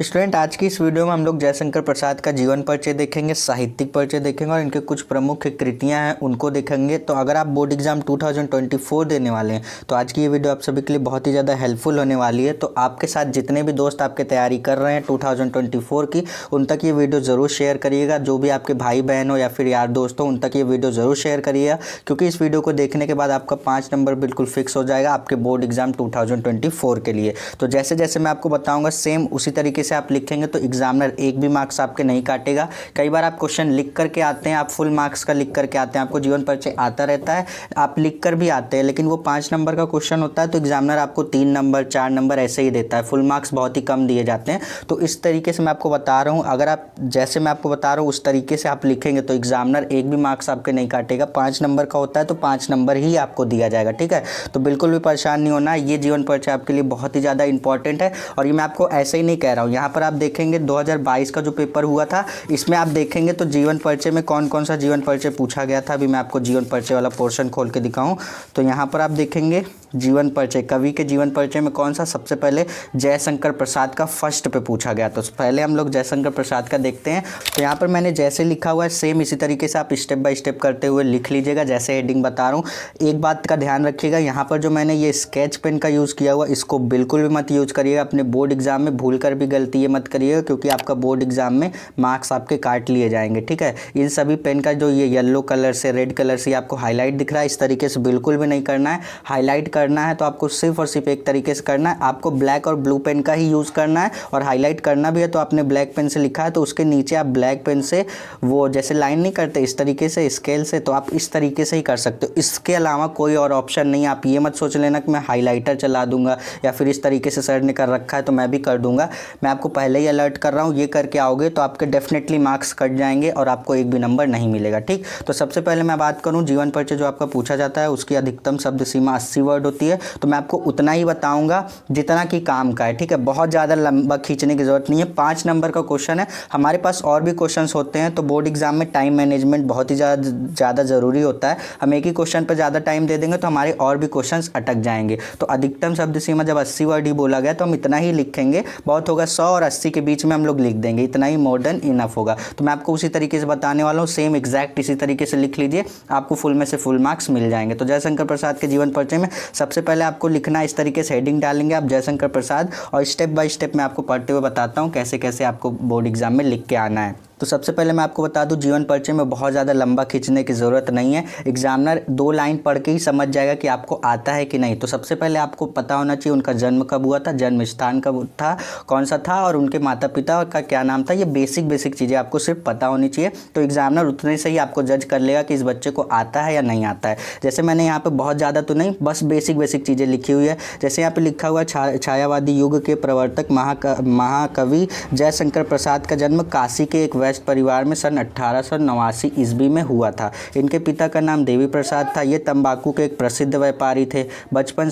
Student, आज की इस वीडियो में हम लोग जयशंकर प्रसाद का जीवन परिचय देखेंगे, साहित्यिक परिचय देखेंगे और इनके कुछ प्रमुख कृतियां हैं उनको देखेंगे। तो अगर आप बोर्ड एग्जाम 2024 देने वाले हैं तो आज की ये वीडियो आप सभी के लिए बहुत ही ज़्यादा हेल्पफुल होने वाली है। तो आपके साथ जितने भी दोस्त आपके तैयारी कर रहे हैं 2024 की, उन तक ये वीडियो ज़रूर शेयर करिएगा। जो भी आपके भाई बहन हो या फिर यार दोस्त हो, उन तक ये वीडियो ज़रूर शेयर करिएगा, क्योंकि इस वीडियो को देखने के बाद आपका 5 नंबर बिल्कुल फिक्स हो जाएगा आपके बोर्ड एग्जाम 2024 के लिए। तो जैसे जैसे मैं आपको बताऊँगा सेम उसी तरीके से आप लिखेंगे तो एग्जामिनर एक भी मार्क्स आपके नहीं काटेगा। कई बार आप क्वेश्चन लिख करके आते हैं, आप फुल मार्क्स का लिख करके आते हैं, आपको जीवन परिचय आता रहता है, आप लिख कर भी आते हैं, लेकिन वो 5 नंबर का क्वेश्चन होता है तो एग्जामिनर आपको 3 नंबर 4 नंबर ऐसे ही देता है, फुल मार्क्स बहुत ही कम दिए जाते हैं। तो इस तरीके से मैं आपको बता रहा हूँ, अगर आप जैसे मैं आपको बता रहा हूँ उस तरीके से आप लिखेंगे तो एग्जामिनर एक भी मार्क्स आपके नहीं काटेगा। 5 नंबर का होता है तो 5 नंबर ही आपको दिया जाएगा, ठीक है। तो बिल्कुल भी परेशान नहीं होना, ये जीवन परिचय आपके लिए बहुत ही ज़्यादा इंपॉर्टेंट है। और ये मैं आपको ऐसे ही नहीं कह रहा हूँ, यहाँ पर आप देखेंगे 2022 का जो पेपर हुआ था, इसमें आप देखेंगे तो जीवन परिचय में कौन कौन सा जीवन परिचय पूछा गया था। अभी मैं आपको जीवन परिचय वाला पोर्शन खोल के दिखाऊं तो यहाँ पर आप देखेंगे जीवन परिचय, कवि के जीवन परिचय में कौन सा, सबसे पहले जयशंकर प्रसाद का फर्स्ट पे पूछा गया। तो पहले हम लोग जयशंकर प्रसाद का देखते हैं। तो यहाँ पर मैंने जैसे लिखा हुआ है सेम इसी तरीके से आप स्टेप बाय स्टेप करते हुए लिख लीजिएगा, जैसे हेडिंग बता रहा हूँ। एक बात का ध्यान रखिएगा, यहाँ पर जो मैंने ये स्केच पेन का यूज़ किया हुआ, इसको बिल्कुल भी मत यूज़ करिएगा अपने बोर्ड एग्जाम में, भूल कर भी गलती ये मत करिएगा, क्योंकि आपका बोर्ड एग्जाम में मार्क्स आपके काट लिए जाएंगे, ठीक है। इन सभी पेन का जो ये येलो कलर से रेड कलर से आपको हाईलाइट दिख रहा है, इस तरीके से बिल्कुल भी नहीं करना है। हाईलाइट करना है तो आपको सिर्फ और सिर्फ एक तरीके से करना है, आपको ब्लैक और ब्लू पेन का ही यूज़ करना है। और हाईलाइट करना भी है तो आपने ब्लैक पेन से लिखा है तो उसके नीचे आप ब्लैक पेन से वो जैसे लाइन नहीं करते इस तरीके से स्केल से, तो आप इस तरीके से ही कर सकते हो। इसके अलावा कोई और ऑप्शन नहीं है। आप ये मत सोच लेना कि मैं हाईलाइटर चला दूंगा या फिर इस तरीके से सर ने कर रखा है तो मैं भी कर दूंगा। मैं आपको पहले ही अलर्ट कर रहा हूँ, ये करके आओगे तो आपके डेफिनेटली मार्क्स कट जाएंगे और आपको एक भी नंबर नहीं मिलेगा, ठीक। तो सबसे पहले मैं बात करूँ जीवन परिचय जो आपका पूछा जाता है, उसकी अधिकतम शब्द सीमा 80 वर्ड होती है। तो मैं आपको उतना ही बताऊंगा जितना कि काम का है, ठीक है। बहुत ज़्यादा लंबा खींचने की जरूरत नहीं है। 5 नंबर का क्वेश्चन है, हमारे पास और भी क्वेश्चन होते हैं। तो बोर्ड एग्जाम में टाइम मैनेजमेंट बहुत ही ज़्यादा ज़रूरी होता है। हम एक ही क्वेश्चन पर ज़्यादा टाइम दे देंगे तो हमारे और भी क्वेश्चन अटक जाएंगे। तो अधिकतम शब्द सीमा जब 80 वर्ड ही बोला गया तो हम इतना ही लिखेंगे, बहुत होगा 100 और 80 के बीच में हम लोग लिख देंगे, इतना ही मोर देन इनफ होगा। तो मैं आपको उसी तरीके से बताने वाला हूँ, सेम एग्जैक्ट इसी तरीके से लिख लीजिए, आपको फुल में से फुल मार्क्स मिल जाएंगे। तो जयशंकर प्रसाद के जीवन परिचय में सबसे पहले आपको लिखना इस तरीके से हेडिंग डालेंगे आप जयशंकर प्रसाद, और स्टेप बाय स्टेप मैं आपको पढ़ते हुए बताता हूँ कैसे कैसे आपको बोर्ड एग्जाम में लिख के आना है। तो सबसे पहले मैं आपको बता दूं, जीवन परिचय में बहुत ज़्यादा लंबा खींचने की ज़रूरत नहीं है। एग्जामिनर 2 लाइन पढ़ के ही समझ जाएगा कि आपको आता है कि नहीं। तो सबसे पहले आपको पता होना चाहिए उनका जन्म कब हुआ था, जन्म स्थान कब था, कौन सा था, और उनके माता पिता का क्या नाम था। ये बेसिक चीज़ें आपको सिर्फ पता होनी चाहिए। तो एग्जामिनर उतने से ही आपको जज कर लेगा कि इस बच्चे को आता है या नहीं आता है। जैसे मैंने यहाँ पर बहुत ज़्यादा तो नहीं, बस बेसिक चीज़ें लिखी हुई है। जैसे यहाँ पर लिखा हुआ छायावादी युग के प्रवर्तक महाकवि जयशंकर प्रसाद का जन्म काशी के एक परिवार में सन 1889 ईस्वी में हुआ था। इनके पिता का नाम देवी प्रसाद था। ये तंबाकू के एक प्रसिद्ध व्यापारी थे। बचपन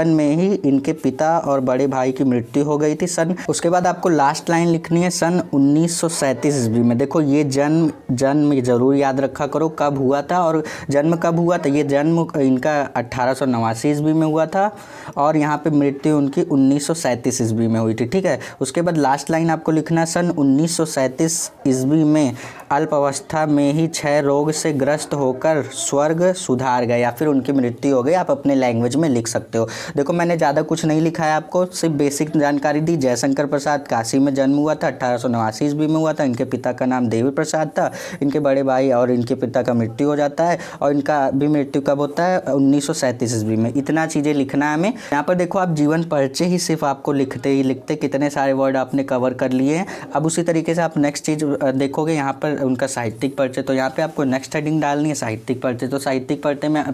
में ही इनके पिता और बड़े भाई की मृत्यु हो गई थी। उसके बाद आपको लास्ट लाइन लिखनी है सन 1937 ईस्वी में। देखो ये जन्म जरूर याद रखा करो कब हुआ था और जन्म कब हुआ था। ये जन्म इनका 1889 ईस्वी में हुआ था और यहाँ पे मृत्यु उनकी 1937 ईस्वी में हुई थी, ठीक है। उसके बाद लास्ट लाइन आपको लिखना, सन 1937 ईस्वी में अल्प अवस्था में ही क्षय रोग से ग्रस्त होकर स्वर्ग सुधार गए, या फिर उनकी मृत्यु हो गई। आप अपने लैंग्वेज में लिख सकते हो। देखो मैंने ज़्यादा कुछ नहीं लिखा है, आपको सिर्फ बेसिक जानकारी दी। जयशंकर प्रसाद काशी में जन्म हुआ था, 1889 ईस्वी में हुआ था। इनके पिता का नाम देवी प्रसाद था। इनके बड़े भाई और इनके पिता का मृत्यु हो जाता है और इनका भी मृत्यु कब होता है, 1937 ईस्वी में। इतना चीज़ें लिखना है हमें। यहाँ पर देखो आप जीवन परिचय ही सिर्फ आपको लिखते ही लिखते कितने सारे वर्ड आपने कवर कर लिए हैं। अब उसी तरीके से आप नेक्स्ट चीज़ देखोगे, यहाँ पर उनका साहित्यिक परिचय। तो यहाँ पे आपको नेक्स्ट हेडिंग डालनी है साहित्यिक परिचय। तो साहित्यिक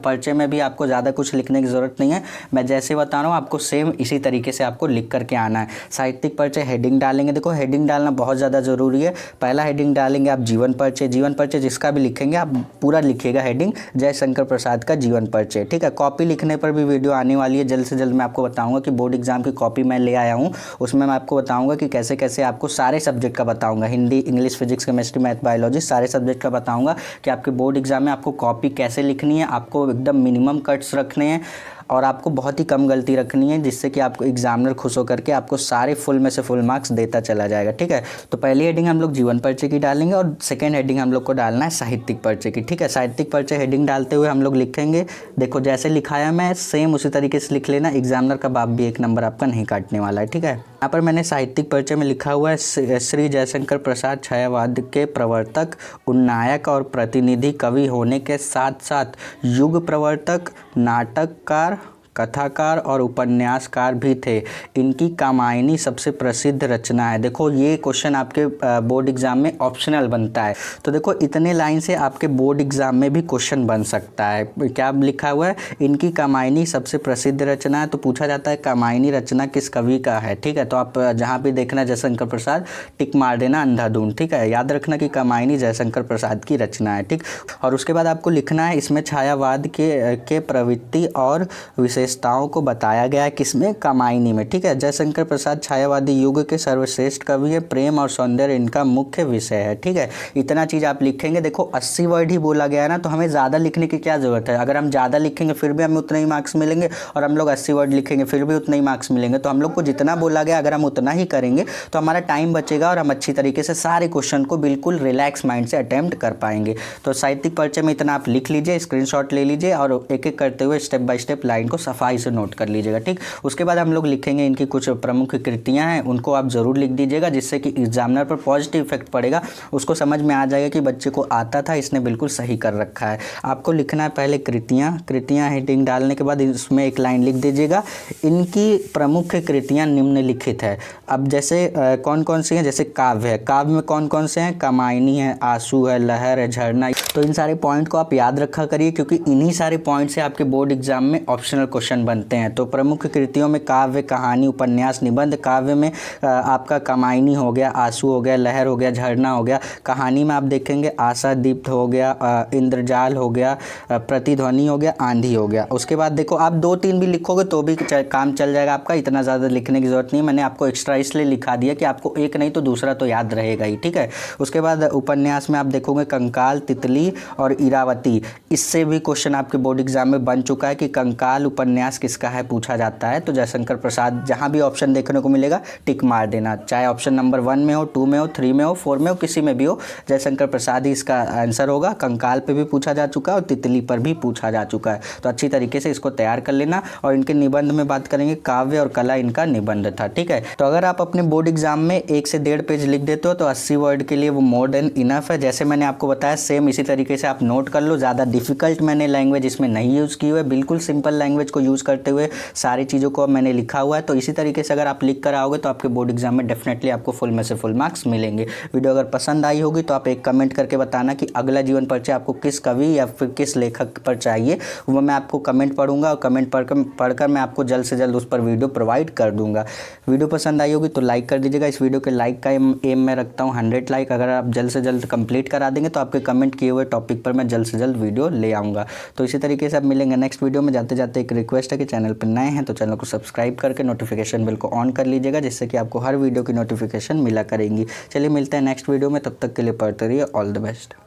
परिचय में भी आपको ज़्यादा कुछ लिखने की ज़रूरत नहीं है। मैं जैसे बता रहा हूँ आपको सेम इसी तरीके से आपको लिख करके आना है। साहित्यिक परिचय हेडिंग डालेंगे। देखो हेडिंग डालना बहुत ज़्यादा ज़रूरी है। पहला हेडिंग डालेंगे आप जीवन परिचय। जीवन परिचय जिसका भी लिखेंगे आप पूरा लिखिएगा हेडिंग जयशंकर प्रसाद का जीवन परिचय, ठीक है। कॉपी लिखने पर भी वीडियो आने वाली है, जल्द से जल्द मैं आपको बताऊँगा कि बोर्ड एग्जाम की कॉपी मैं ले आया हूँ। उसमें मैं आपको बताऊँगा कि कैसे कैसे आपको सारे सब्जेक्ट का बताऊँगा, Hindi, English, physics, chemistry, math, biology, सारे सब्जेक्ट का बताऊंगा कि आपके बोर्ड एग्जाम में आपको कॉपी कैसे लिखनी है। आपको एकदम मिनिमम कट्स रखने हैं और आपको बहुत ही कम गलती रखनी है, जिससे कि आपको एग्जामिनर खुश होकर के आपको सारे फुल में से फुल मार्क्स देता चला जाएगा। ठीक है, तो पहली हेडिंग हम लोग जीवन परिचय की डालेंगे और सेकेंड हेडिंग हम लोग को डालना है साहित्यिक परिचय की। ठीक है, साहित्यिक परिचय हेडिंग डालते हुए हम लोग लिखेंगे, देखो जैसे लिखाया मैं सेम उसी तरीके से लिख लेना, एग्जामिनर का बाप भी एक नंबर आपका नहीं काटने वाला है। ठीक है, यहाँ पर मैंने साहित्यिक परिचय में लिखा हुआ है श्री जयशंकर प्रसाद छायावाद के प्रवर्तक, उन्नायक और प्रतिनिधि कवि होने के साथ साथ युग प्रवर्तक, नाटककार, कथाकार और उपन्यासकार भी थे। इनकी कामायनी सबसे प्रसिद्ध रचना है। देखो ये क्वेश्चन आपके बोर्ड एग्जाम में ऑप्शनल बनता है, तो देखो इतने लाइन से आपके बोर्ड एग्जाम में भी क्वेश्चन बन सकता है। क्या लिखा हुआ है, इनकी कामायनी सबसे प्रसिद्ध रचना है, तो पूछा जाता है कामायनी रचना किस कवि का है। ठीक है, तो आप जहाँ भी देखना जयशंकर प्रसाद टिक मार देना अंधाधुंध। ठीक है, याद रखना कि कामायनी जयशंकर प्रसाद की रचना है। ठीक, और उसके बाद आपको लिखना है इसमें छायावाद के प्रवृत्ति और विशेषताओं को बताया गया है किसमें, कामायनी में। ठीक है, जयशंकर प्रसाद छायावादी युग के सर्वश्रेष्ठ कवि है, प्रेम और सौंदर्य इनका मुख्य विषय है। ठीक है, इतना चीज़ आप लिखेंगे। देखो 80 वर्ड ही बोला गया है ना, तो हमें ज़्यादा लिखने की क्या ज़रूरत है। अगर हम ज़्यादा लिखेंगे फिर भी हमें उतने ही मार्क्स मिलेंगे, और हम लोग 80 वर्ड लिखेंगे फिर भी उतने ही मार्क्स मिलेंगे। तो हम लोग को जितना बोला गया अगर हम उतना ही करेंगे तो हमारा टाइम बचेगा और हम अच्छी तरीके से सारे क्वेश्चन को बिल्कुल रिलैक्स माइंड से अटेम्प्ट कर पाएंगे। तो साहित्यिक परिचय में इतना आप लिख लीजिए, स्क्रीनशॉट ले लीजिए और एक एक करते हुए स्टेप बाय स्टेप लाइन को सफाई से नोट कर लीजिएगा। ठीक, उसके बाद हम लोग लिखेंगे इनकी कुछ प्रमुख कृतियां हैं, उनको आप ज़रूर लिख दीजिएगा, जिससे कि एग्जामिनर पर पॉजिटिव इफेक्ट पड़ेगा। उसको समझ में आ जाएगा कि बच्चे को आता था, इसने बिल्कुल सही कर रखा है। आपको लिखना है पहले कृतियां हेडिंग डालने के बाद इसमें एक लाइन लिख दीजिएगा, इनकी प्रमुख कृतियां निम्नलिखित है। अब जैसे कौन कौन सी हैं, जैसे काव्य है, काव्य में कौन कौन से हैं, कामायनी है, आंसू है, लहर है, झरना। तो इन सारे पॉइंट को आप याद रखा करिए, क्योंकि इन्हीं सारे पॉइंट से आपके बोर्ड एग्जाम में ऑप्शनल क्वेश्चन बनते हैं। तो प्रमुख कृतियों में काव्य, कहानी, उपन्यास, निबंध। काव्य में आपका कामायनी हो गया, आंसू हो गया, लहर हो गया, झरना हो गया। कहानी में आप देखेंगे आशा दीप्त हो गया, इंद्रजाल हो गया, प्रतिध्वनि हो गया, आंधी हो गया। उसके बाद देखो आप 2-3 भी लिखोगे तो भी काम चल जाएगा आपका, इतना ज़्यादा लिखने की जरूरत नहीं है। मैंने आपको एक्स्ट्रा इसलिए लिखा दिया कि आपको एक नहीं तो दूसरा तो याद रहेगा ही। ठीक है, उसके बाद उपन्यास में आप देखोगे कंकाल, तितली और इरावती। इससे भी क्वेश्चन आपके बोर्ड एग्जाम में बन चुका है कि कंकाल उपन्यास किसका है पूछा जाता है। तो जयशंकर प्रसाद, जहाँ भी ऑप्शन देखने को मिलेगा टिक मार देना, चाहे ऑप्शन नंबर 1 में हो, 2 में हो, 3 में हो, 4 में हो, किसी में भी हो, जयशंकर प्रसाद ही इसका आंसर होगा। कंकाल पे भी पूछा जा चुका है और तितली पर भी पूछा जा चुका है। तो अच्छी तरीके से इसको तैयार कर लेना। और इनके निबंध में बात करेंगे, काव्य और कला इनका निबंध था। ठीक है, तो अगर आप अपने बोर्ड एग्जाम में 1 से 1.5 पेज लिख देते हो तो 80 वर्ड के लिए वो मोर देन इनफ है। जैसे मैंने आपको बताया सेम इसी तरीके से आप नोट कर लो। ज़्यादा डिफिकल्ट मैंने लैंग्वेज इसमें नहीं यूज़ की हुई है, बिल्कुल सिंपल लैंग्वेज को यूज़ करते हुए सारी चीज़ों को मैंने लिखा हुआ है। तो इसी तरीके से अगर आप लिख कर आओगे तो आपके बोर्ड एग्जाम में डेफिनेटली आपको फुल में से फुल मार्क्स मिलेंगे। वीडियो अगर पसंद आई होगी तो आप एक कमेंट करके बताना कि अगला जीवन परिचय आपको किस कवि या फिर किस लेखक पर चाहिए, वो मैं आपको कमेंट पढ़ूंगा और कमेंट पढ़कर मैं आपको जल्द से जल्द उस पर वीडियो प्रोवाइड कर दूंगा। वीडियो पसंद आई होगी तो लाइक कर दीजिएगा। इस वीडियो के लाइक का एम मैं रखता हूँ 100 लाइक। अगर आप जल्द से जल्द कंप्लीट करा देंगे तो आपके कमेंट किए हुए टॉपिक पर मैं जल्द से जल्द वीडियो ले आऊँगा। तो इसी तरीके से आप मिलेंगे नेक्स्ट वीडियो में। जाते जाते एक रिक्वेस्ट है कि चैनल पर नए हैं तो चैनल को सब्सक्राइब करके नोटिफिकेशन बेल को ऑन कर लीजिएगा, जिससे कि आपको हर वीडियो की नोटिफिकेशन मिला करेंगी। चलिए मिलते हैं नेक्स्ट वीडियो में, तब तक के लिए पढ़ते रहिए। All the best.